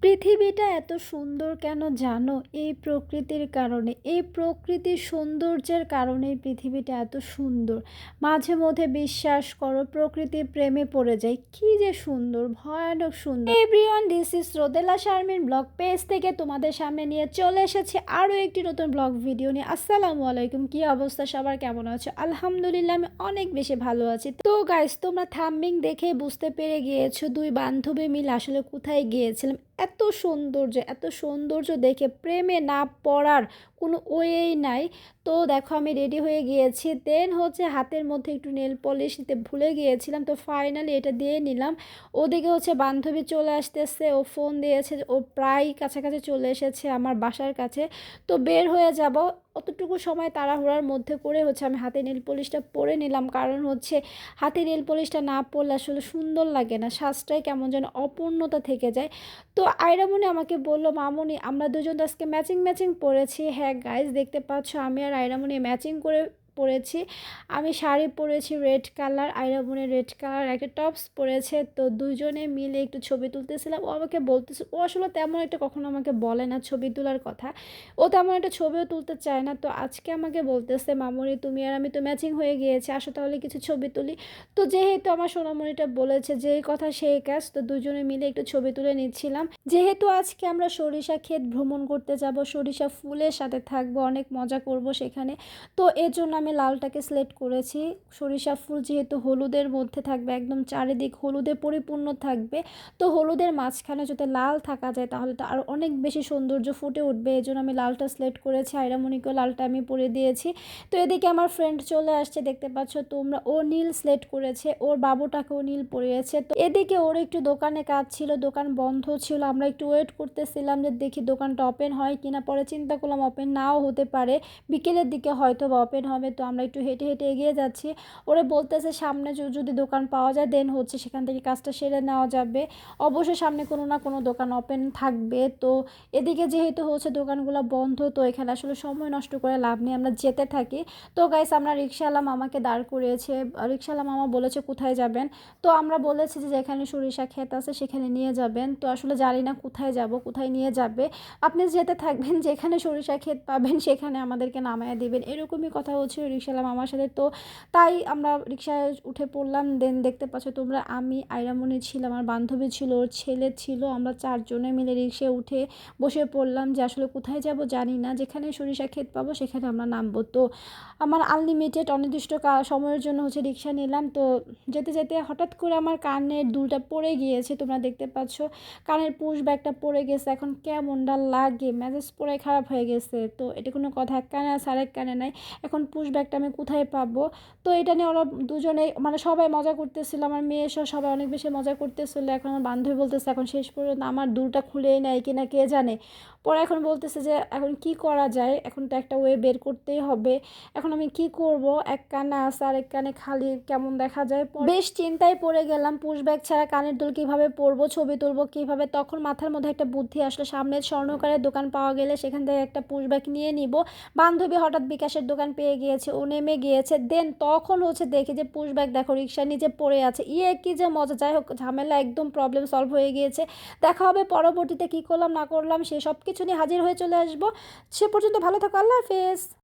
পৃথিবীটা এত সুন্দর কেন জানো? এই প্রকৃতির কারণে। এই প্রকৃতির সৌন্দর্যের কারণেই পৃথিবীটা এত সুন্দর। মাঝে মধ্যে বিশ্বাস করো প্রকৃতির প্রেমে পড়ে যাই। কি যে সুন্দর, ভয়ানক সুন্দর। Everyone, this is Rodela Sharmin blog page থেকে তোমাদের সামনে নিয়ে চলে এসেছে আরও একটি নতুন ব্লগ ভিডিও নিয়ে। আসসালামু আলাইকুম, কি অবস্থা সবার, কেমন আছো? আলহামদুলিল্লাহ আমি অনেক বেশি ভালো আছি। তো গাইস, তোমরা থাম্বনেল দেখে বুঝতে পেরে গিয়েছো দুই বান্ধবী মিলে আসলে কোথায় গিয়েছিলাম। এত সৌন্দর্য দেখে প্রেমে না পড়ার কোনো ওয়েই নাই। তো দেখো আমি রেডি হয়ে গিয়েছি, দেন হচ্ছে হাতের মধ্যে একটু নেল পলিশ নিতে ভুলে গিয়েছিলাম, তো ফাইনালি এটা দিয়ে নিলাম। ওদিকে হচ্ছে বান্ধবী চলে আসতেছে, ও ফোন দিয়েছে, ও প্রায় কাছাকাছি চলে এসেছে আমার বাসার কাছে। তো বের হয়ে যাব, অতটুকু সময় তাড়াহুড়ার মধ্যে করে হচ্ছে আমি হাতে নেল পলিশটা পরে নিলাম, কারণ হচ্ছে হাতে নেল পলিশটা না পরলে আসলে সুন্দর লাগে না, সাজটাই কেমন যেন অপূর্ণতা থেকে যায়। তো আয়রামণি আমাকে বলল, মামুনি আমরা দুজন তো আজকে ম্যাচিং ম্যাচিং পরেছি। হ্যাঁ গাইজ, দেখতে পাচ্ছ আমি আর আয়রামণি ম্যাচিং করে পরেছি। আমি শাড়ি পরেছি রেড কালার, আয়রামণি রেড কালার একটা টপস পরেছে। তো দুজনে মিলে একটু ছবি তুলতেছিলাম। ও আমাকে বলতেছে, ও আসলে তেমন একটা কখনো আমাকে বলে না ছবি তোলার কথা, ও তেমন একটা ছবিও তুলতে চায় না। তো আজকে আমাকে বলতেছে, মামুনি তুমি আর আমি তো ম্যাচিং হয়ে গিয়েছি, আসো তাহলে কিছু ছবি তুলি। তো যেহেতু আমার সোনামণিটা বলেছে যেই কথা সেই কাজ, তো দুজনে মিলে একটু ছবি তুলে নিচ্ছিলাম। যেহেতু আজকে আমরা সরিষা ক্ষেত ভ্রমণ করতে যাব, সরিষা ফুলের সাথে থাকবো, অনেক মজা করব সেখানে। তো এর জন্য আমি লালটাকে সিলেক্ট করেছি। সরিষা ফুল যেহেতু হলুদের মধ্যে থাকবে, একদম চারিদিক হলুদে পরিপূর্ণ থাকবে, তো হলুদের মাঝখানে যদি লাল থাকা যায় তাহলে তো আরও অনেক বেশি সৌন্দর্য ফুটে উঠবে। এই জন্য আমি লালটা সিলেক্ট করেছি, আয়রামণিকেও লালটা আমি পরে দিয়েছি। তো এদিকে আমার ফ্রেন্ড চলে আসছে, দেখতে পাচ্ছ তোমরা, ও নীল সিলেক্ট করেছে, ওর বাবুটাকেও নীল পরিয়েছে। তো এদিকে ওর একটু দোকানে কাজ ছিল, দোকান বন্ধ ছিল, আমরা একটু ওয়েট করতেছিলাম যে দেখি দোকানটা ওপেন হয় কিনা। পরে চিন্তা করলাম ওপেন নাও হতে পারে, বিকেলের দিকে হয়তো বা ওপেন হবে। তো আমরা একটু হেঁটে হেঁটে এগিয়ে যাচ্ছি। ওরে বলতেছে সামনে যদি দোকান পাওয়া যায় দেন হচ্ছে সেখান থেকে কাজটা সেরে নেওয়া যাবে। অবশ্যই সামনে কোনো না কোনো দোকান ওপেন থাকবে। তো এদিকে যেহেতু হচ্ছে দোকানগুলো বন্ধ, তো এখানে আসলে সময় নষ্ট করে লাভ নেই, আমরা যেতে থাকি। তো গাইস, আমরা রিক্সাওয়ালা মামাকে দাঁড় করিয়েছে, রিক্সাওয়ালা মামা বলেছে কোথায় যাবেন। তো আমরা বলেছি যে যেখানে সরিষা ক্ষেত আছে সেখানে নিয়ে যাবেন। তো আসলে জানি না কোথায় যাব, কোথায় নিয়ে যাবে। আপনি যেতে থাকবেন, যেখানে সরিষা ক্ষেত পাবেন সেখানে আমাদেরকে নামায় দিবেন, এরকমই কথা হচ্ছে ওই রিক্সাওয়ালা মামার সাথে। তো তাই আমরা রিক্সায় উঠে পড়লাম। দেন দেখতে পাচ্ছ তোমরা, আমি, আয়রামণি ছিল, আমার বান্ধবী ছিল, ওর ছেলে ছিল, আমরা চারজনে মিলে রিক্সায় উঠে বসে পড়লাম যে আসলে কোথায় যাব জানি না, যেখানে সরিষা ক্ষেত পাবো সেখানে আমরা নামবো। তো আমার আনলিমিটেড অনির্দিষ্ট সময়ের জন্য হচ্ছে রিক্সা নিলাম। তো যেতে যেতে হঠাৎ করে আমার কানের দুলটা পড়ে গিয়েছে, তোমরা দেখতে পাচ্ছ কানের পুশ ব্যাগটা পড়ে গেছে। এখন কেমনটা লাগে, মেজাজ পুরাই খারাপ হয়ে গেছে। তো এটা কোনো কথা, এক কানে আছে আরেক কানে নাই, এখন পুশ ব্যাগটা আমি কোথায় পাবো? তো এটা নিয়ে ওরা দুজনে মানে সবাই মজা করতেছিল, আমার মেয়ে সহ সবাই অনেক বেশি মজা করতেছিল। এখন আমার বান্ধবী বলতেছে এখন শেষ পর্যন্ত আমার দুলটা খুলেই নেয় কিনা কে জানে। পরে এখন বলতেছে যে এখন কি করা যায়, এখন তো একটা ওয়ে বের করতেই হবে। এখন আমি কি করব, এক কানে আছে আর এক কানে খালি, কেমন দেখা যায়। বেশ চিন্তায় পড়ে গেলাম, পুশ ব্যাগ ছাড়া কানের দুল কিভাবে পরবো, ছবি তুলবো কিভাবে। তখন মাথার মধ্যে একটা বুদ্ধি আসলো, সামনে স্বর্ণকারের দোকান পাওয়া গেলে সেখান থেকে একটা পুশ ব্যাগ নিয়ে নিব। বান্ধবী হঠাৎ বিকাশের দোকান পেয়ে গিয়েছে, ও নেমে গিয়েছে। দেন তখন হচ্ছে দেখি যে পুশ ব্যাগ দেখো রিক্সার নিচে পড়ে আছে। কি যে মজা, যাই হোক ঝামেলা একদম প্রবলেম সলভ হয়ে গিয়েছে। দেখা হবে পরবর্তীতে কি করলাম না করলাম, সে সব কিছু নিয়ে হাজির হয়ে চলে আসবো। সে পর্যন্ত ভালো থাকো, আল্লাহ হাফেজ।